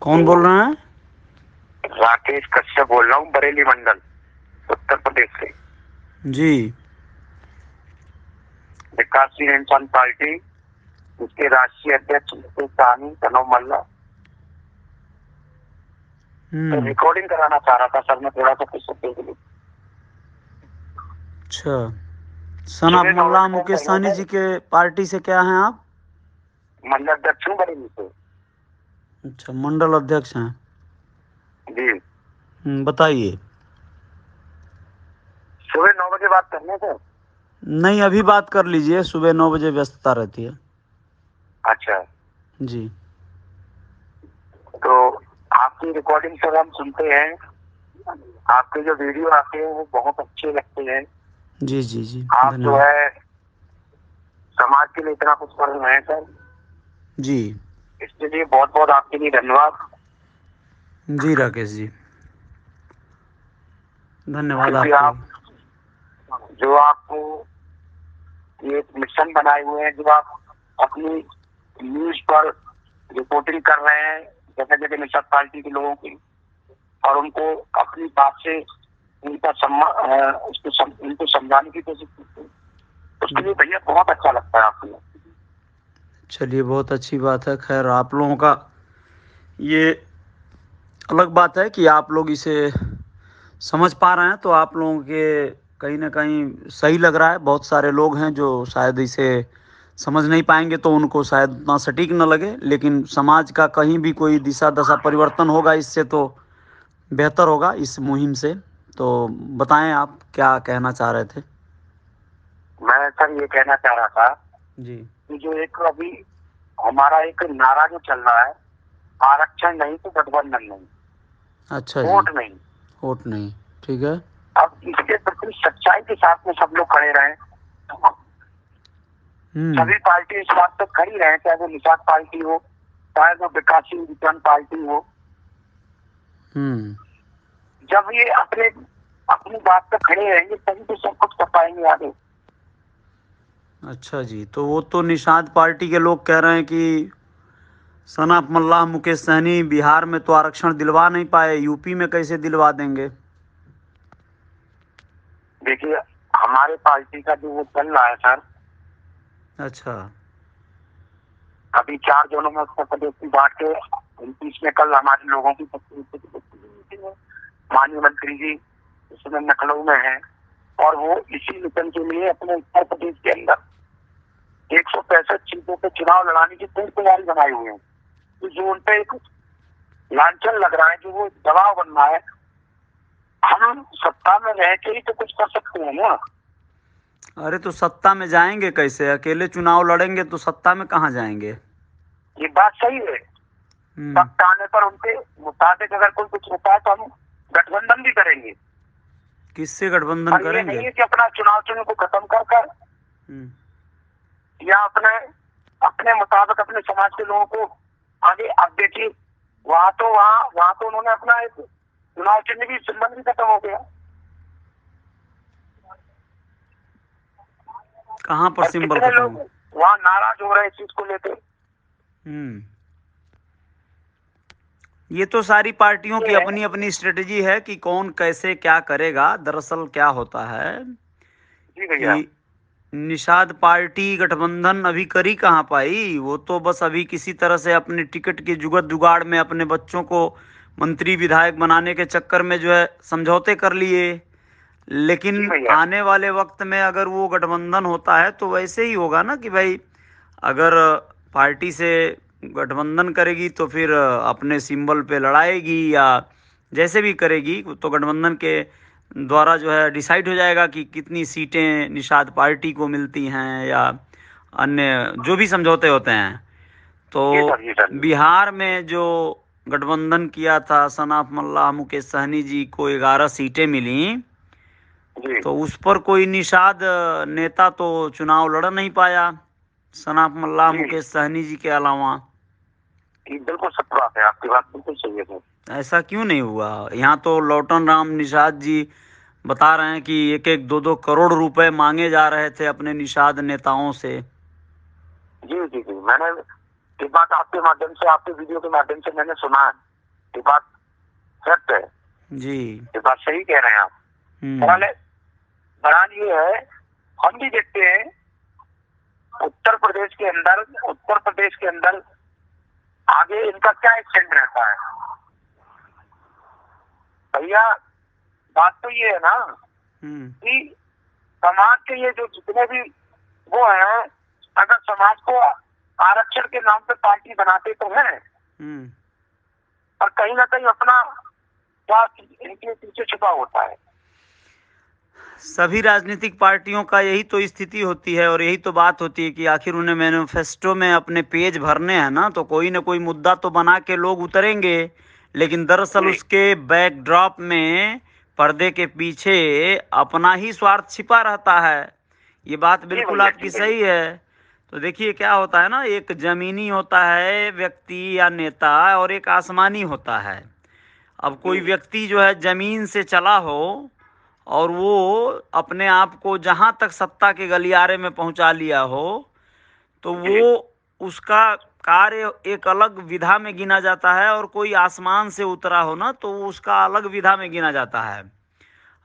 कौन बोल रहे हैं? राकेश कश्यप बोल रहा हूँ, बरेली मंडल, उत्तर प्रदेश से। जी। विकासशील इंसान पार्टी, उसके राष्ट्रीय अध्यक्ष कनव मल्ला। तो रिकॉर्डिंग कराना चाह रहा था सर, मैं थोड़ा सा कुछ देख लूं। अच्छा, सनाफ मल्ला मुकेश सहनी जी के पार्टी से क्या हैं आप? मंडल अध्यक्ष हूँ बरेली से। अच्छा, मंडल अध्यक्ष हैं जी। बताइए। सुबह 9 बजे बात करने से? नहीं, अभी बात कर लीजिए, सुबह 9 बजे व्यस्तता रहती है। अच्छा जी। तो आपकी रिकॉर्डिंग सर हम सुनते हैं, आपके जो वीडियो आते हैं वो बहुत अच्छे लगते हैं। जी जी जी, आप जो धन्यवाद। है समाज के लिए इतना कुछ कर रहे हैं सर जी। इसके लिए बहुत बहुत आपके लिए धन्यवाद। जी राकेश जी, धन्यवाद क्योंकि आपको। आप जो आपको ये मिशन बनाए हुए हैं, जो आप अपनी न्यूज पर रिपोर्टिंग कर रहे हैं जगह जगह निषाद पार्टी के लोगों की, और उनको अपनी बात से उनका उनको समझाने की कोशिश करते हैं, उसके लिए भैया बहुत अच्छा लगता है आपको। चलिए, बहुत अच्छी बात है। खैर, आप लोगों का ये अलग बात है कि आप लोग इसे समझ पा रहे हैं, तो आप लोगों के कहीं ना कहीं सही लग रहा है। बहुत सारे लोग हैं जो शायद इसे समझ नहीं पाएंगे, तो उनको शायद उतना सटीक न लगे, लेकिन समाज का कहीं भी कोई दिशा दशा परिवर्तन होगा इससे, तो बेहतर होगा इस मुहिम से। तो बताएं, आप क्या कहना चाह रहे थे? मैं सर ये कहना चाह रहा था जी। कि जो एक अभी हमारा एक नारा जो चल रहा है, आरक्षण नहीं तो गठबंधन नहीं, अच्छा जी। वोट नहीं। वोट नहीं, ठीक है। अब इसके प्रति सच्चाई के साथ में सब लोग खड़े रहे, सभी पार्टी इस बात पर खड़ी रहे, चाहे वो निषाद पार्टी हो, चाहे वो विकासशील इंसान पार्टी हो। जब ये अपनी बात पर खड़े रहेंगे तभी तो सब कुछ कर पाएंगे आगे। अच्छा जी, तो वो तो निषाद पार्टी के लोग कह रहे हैं कि सनाफ मल्लाह मुकेश सहनी बिहार में तो आरक्षण दिलवा नहीं पाए, यूपी में कैसे दिलवा देंगे? देखिए, हमारे पार्टी का जो वो चल रहा है सर, अच्छा। अभी 4 जोनों में उत्तर प्रदेश की बांट के 29 में कल हमारे लोगों की माननीय मंत्री जी इसमें लखनऊ में है, और वो इसी मिशन के लिए अपने उत्तर प्रदेश के अंदर 165 सीटों पे चुनाव लड़ाने की पूरी तैयारी बनाई हुई है। तो जो उन पे एक लांछन लग रहा है, जो वो दबाव बन रहा है, हम सत्ता में रह के ही तो कुछ कर सकते हैं ना। अरे तो सत्ता में जाएंगे कैसे? अकेले चुनाव लड़ेंगे तो सत्ता में कहाँ जाएंगे? ये बात सही है। सत्ता आने पर उनके मुताबिक अगर कोई कुछ होता है तो हम गठबंधन भी करेंगे। किससे गठबंधन ये करेंगे? नहीं है कि अपना चुनाव चिन्ह को खत्म कर या अपने मुताबिक अपने समाज के लोगों को आगे। अब देखिए, वहाँ तो उन्होंने अपना एक चुनाव चिन्ह भी, संबंध भी खत्म हो गया। कहाँ पर सिंबल कितने खत्म? लोग वहाँ नाराज हो रहे इस चीज को लेकर। ये तो सारी पार्टियों की अपनी अपनी स्ट्रेटेजी है कि कौन कैसे क्या करेगा। दरअसल क्या होता है कि निषाद पार्टी गठबंधन अभी करी कहाँ पाई। वो तो बस अभी किसी तरह से अपने टिकट के जुगत जुगाड़ में अपने बच्चों को मंत्री विधायक बनाने के चक्कर में जो है समझौते कर लिए। लेकिन आने वाले वक्त में अगर वो गठबंधन होता है तो वैसे ही होगा ना कि भाई, अगर पार्टी से गठबंधन करेगी तो फिर अपने सिंबल पे लड़ाएगी या जैसे भी करेगी, तो गठबंधन के द्वारा जो है डिसाइड हो जाएगा कि कितनी सीटें निषाद पार्टी को मिलती हैं या अन्य जो भी समझौते होते हैं। तो बिहार में जो गठबंधन किया था, सनाफ मल्लाह मुकेश सहनी जी को 11 सीटें मिली, तो उस पर कोई निषाद नेता तो चुनाव लड़ नहीं पाया सनाफ मल्लाह मुकेश सहनी जी के अलावा। बिल्कुल सत्य बात है, आपकी बात बिल्कुल सही है सर। ऐसा क्यों नहीं हुआ? यहाँ तो लौटन राम निषाद जी बता रहे हैं कि 1-1, 2-2 करोड़ रुपए मांगे जा रहे थे अपने निषाद नेताओं से। जी जी जी, मैंने इस बात आपके माध्यम से, आपके वीडियो के माध्यम से मैंने सुना है। ये बात सत्य है जी, ये बात सही कह रहे हैं आप। पहले बयान ये है, हम भी देखते हैं उत्तर प्रदेश के अंदर आगे इनका क्या स्टैंड रहता है। भैया बात तो ये है ना कि समाज के ये जो जितने भी वो हैं, अगर समाज को आरक्षण के नाम पे पार्टी बनाते तो है, और कहीं ना कहीं अपना स्वार्थ इनके पीछे छुपा होता है। सभी राजनीतिक पार्टियों का यही तो स्थिति होती है और यही तो बात होती है कि आखिर उन्हें मैनिफेस्टो में अपने पेज भरने हैं ना, तो कोई न कोई मुद्दा तो बना के लोग उतरेंगे, लेकिन दरअसल उसके बैकड्रॉप में पर्दे के पीछे अपना ही स्वार्थ छिपा रहता है। ये बात बिल्कुल आपकी सही है। तो देखिए क्या होता है ना, एक जमीनी होता है व्यक्ति या नेता और एक आसमानी होता है। अब कोई व्यक्ति जो है जमीन से चला हो और वो अपने आप को जहां तक सत्ता के गलियारे में पहुंचा लिया हो, तो वो उसका कार्य एक अलग विधा में गिना जाता है, और कोई आसमान से उतरा हो ना तो उसका अलग विधा में गिना जाता है।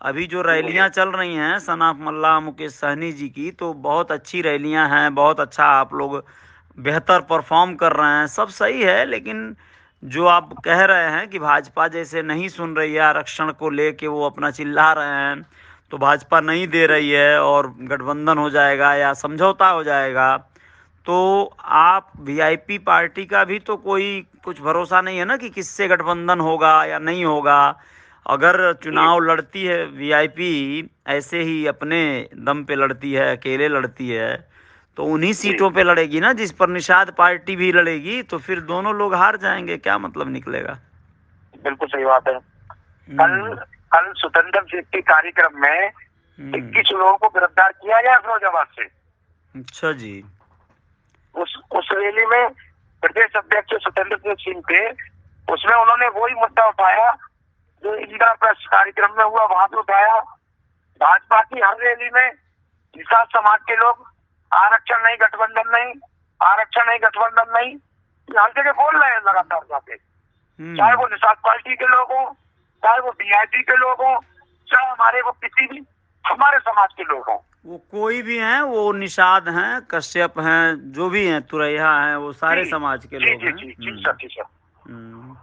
अभी जो रैलियां चल रही हैं सनाफ मल्लाह मुकेश सहनी जी की, तो बहुत अच्छी रैलियां हैं, बहुत अच्छा आप लोग बेहतर परफॉर्म कर रहे हैं, सब सही है। लेकिन जो आप कह रहे हैं कि भाजपा जैसे नहीं सुन रही है, आरक्षण को लेके वो अपना चिल्ला रहे हैं, तो भाजपा नहीं दे रही है और गठबंधन हो जाएगा या समझौता हो जाएगा, तो आप वीआईपी पार्टी का भी तो कोई कुछ भरोसा नहीं है ना कि किससे गठबंधन होगा या नहीं होगा। अगर चुनाव लड़ती है वीआईपी ऐसे ही अपने दम पे लड़ती है, अकेले लड़ती है, तो उन्हीं सीटों पे लड़ेगी ना जिस पर निषाद पार्टी भी लड़ेगी, तो फिर दोनों लोग हार जाएंगे, क्या मतलब निकलेगा। बिल्कुल सही बात है। कल स्वतंत्र के कार्यक्रम में 21 लोगों को गिरफ्तार किया गया फिरोजाबाद से। अच्छा जी। उस रैली में प्रदेश अध्यक्ष स्वतंत्र सिंह थे, उसमें उन्होंने वही मुद्दा उठाया जो इंदिरा प्रेस कार्यक्रम में हुआ, वहां पे उठाया। भाजपा की हर रैली में निषाद समाज के लोग आरक्षण नहीं गठबंधन नहीं, आरक्षण नहीं गठबंधन नहीं, हर जगह बोल रहे हैं लगातार जाके, चाहे वो निषाद पार्टी के लोग हों, चाहे वो वीआईपी के लोग हों, चाहे हमारे वो किसी भी हमारे समाज के लोग हों, वो कोई भी हैं, वो निषाद हैं, कश्यप हैं, जो भी हैं, तुरैया हैं, वो सारे समाज के लोग हैं।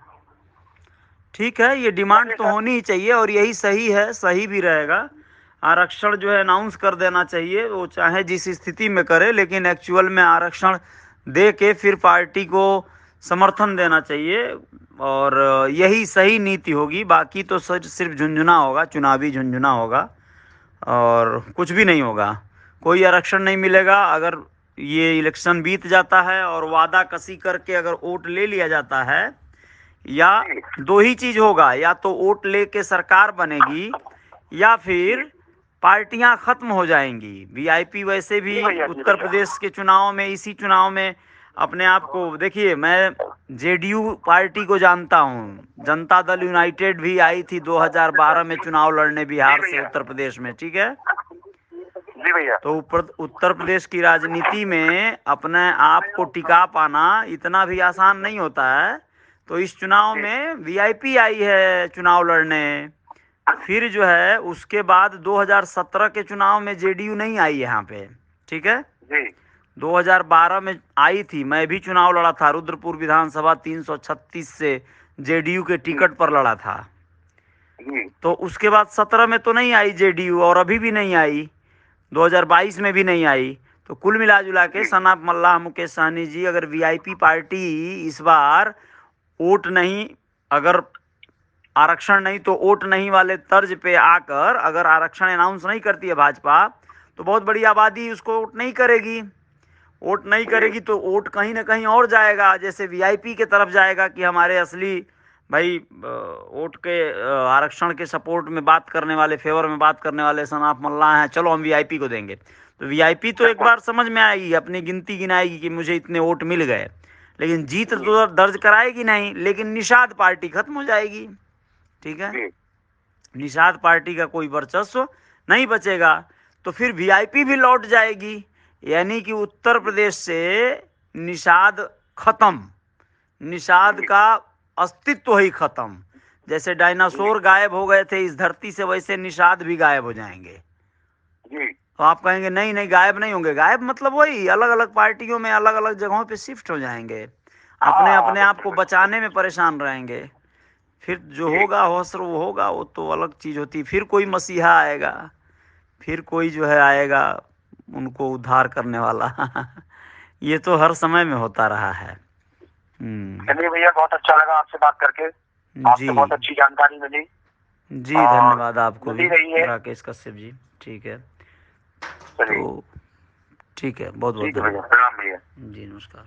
ठीक है, ये डिमांड तो होनी ही चाहिए और यही सही है, सही भी रहेगा। आरक्षण जो है अनाउंस कर देना चाहिए, वो चाहे जिस स्थिति में करे, लेकिन एक्चुअल में आरक्षण दे के फिर पार्टी को समर्थन देना चाहिए, और यही सही नीति होगी। बाकी तो सिर्फ झुंझुना होगा, चुनावी झुंझुना होगा और कुछ भी नहीं होगा, कोई आरक्षण नहीं मिलेगा। अगर ये इलेक्शन बीत जाता है और वादा कसी करके अगर वोट ले लिया जाता है, या दो ही चीज होगा, या तो वोट लेके सरकार बनेगी या फिर पार्टियां खत्म हो जाएंगी। वीआईपी वैसे भी उत्तर प्रदेश के चुनाव में, इसी चुनाव में अपने आप को, देखिए मैं जेडीयू पार्टी को जानता हूँ, जनता दल यूनाइटेड भी आई थी 2012 में चुनाव लड़ने बिहार से उत्तर प्रदेश में, ठीक है। तो उत्तर प्रदेश की राजनीति में अपने आप को टिका पाना इतना भी आसान नहीं होता है। तो इस चुनाव में वीआईपी आई है चुनाव लड़ने, फिर जो है उसके बाद 2017 के चुनाव में जेडीयू नहीं आई यहाँ पे, ठीक है। 2012 में आई थी, मैं भी चुनाव लड़ा था, रुद्रपुर विधानसभा 336 से जेडीयू के टिकट पर लड़ा था। तो उसके बाद 17 में तो नहीं आई जेडीयू, और अभी भी नहीं आई, 2022 में भी नहीं आई। तो कुल मिला जुला के सनाफ मल्लाह मुकेश सहनी जी, अगर वीआईपी पार्टी इस बार वोट नहीं, अगर आरक्षण नहीं तो वोट नहीं वाले तर्ज पे आकर अगर आरक्षण अनाउंस नहीं करती है भाजपा, तो बहुत बड़ी आबादी उसको वोट नहीं करेगी। वोट नहीं करेगी तो वोट कहीं ना कहीं और जाएगा, जैसे वीआईपी के तरफ जाएगा कि हमारे असली भाई वोट के आरक्षण के सपोर्ट में बात करने वाले, फेवर में बात करने वाले सनाफ मल्लाह हैं, चलो हम वीआईपी को देंगे। तो वीआईपी तो एक बार समझ में आएगी, अपनी गिनती गिनाएगी कि मुझे इतने वोट मिल गए, लेकिन जीत तो दर्ज कराएगी नहीं, लेकिन निषाद पार्टी खत्म हो जाएगी, ठीक है। निषाद पार्टी का कोई वर्चस्व नहीं बचेगा, तो फिर वीआईपी भी लौट जाएगी, यानी कि उत्तर प्रदेश से निषाद खत्म, निषाद का अस्तित्व ही खत्म। जैसे डायनासोर गायब हो गए थे इस धरती से, वैसे निषाद भी गायब हो जाएंगे। तो आप कहेंगे नहीं नहीं गायब नहीं होंगे, गायब मतलब वही अलग अलग पार्टियों में अलग अलग जगहों पे शिफ्ट हो जाएंगे, अपने अपने आप को बचाने में परेशान रहेंगे। फिर जो होगा हौसर वो होगा, वो तो अलग चीज होती। फिर कोई मसीहा आएगा, फिर कोई जो है आएगा उनको उद्धार करने वाला। ये तो हर समय में होता रहा है। चलिए भैया, बहुत अच्छा लगा आपसे बात करके, आपसे बहुत अच्छी जानकारी मिली। जी धन्यवाद आपको भी है राकेश कश्यप जी। ठीक है, तो ठीक है, बहुत बहुत धन्यवाद। प्रणाम भैया। जी नमस्कार।